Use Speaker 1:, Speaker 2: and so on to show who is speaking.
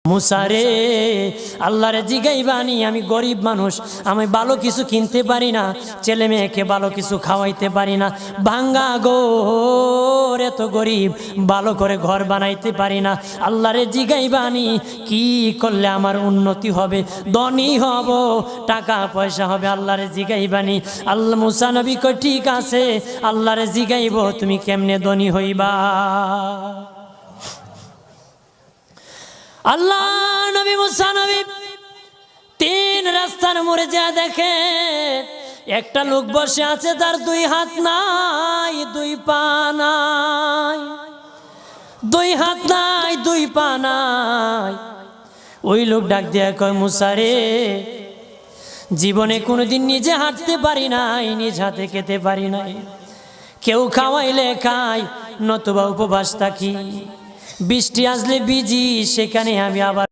Speaker 1: মুসারে আল্লাহরে জিগাইবানি, আমি গরিব মানুষ, আমি ভালো কিছু কিনতে পারি না, ছেলে মেয়েকে ভালো কিছু খাওয়াইতে পারি না, ভাঙ্গা ঘর, এত গরিব, ভালো করে ঘর বানাইতে পারি না। আল্লাহরে জিগাইবানি কি করলে আমার উন্নতি হবে, ধনী হব, টাকা পয়সা হবে। আল্লাহরে জিগাইবানি। আল্লাহ মুসা নবী কই ঠিক আছে, আল্লাহরে জিগাইব তুমি কেমনে ধনী হইবা। আল্লাহ নবী মুসা নবী তিন রাস্তার মোড়ে যা দেখে একটা লোক বসে আছে, তার দুই হাত নাই, দুই পা নাই, দুই হাত নাই, দুই পা নাই। ওই লোক ডাক দিয়া কয়, মুসা রে, জীবনে কোনোদিন নিজে হাঁটতে পারি নাই, নিজ হাতে খেতে পারি নাই, কেউ খাওয়াইলে খাই, নতুবা উপবাস থাকি, বৃষ্টি আসলে ভিজি, সেখানে আমি আবার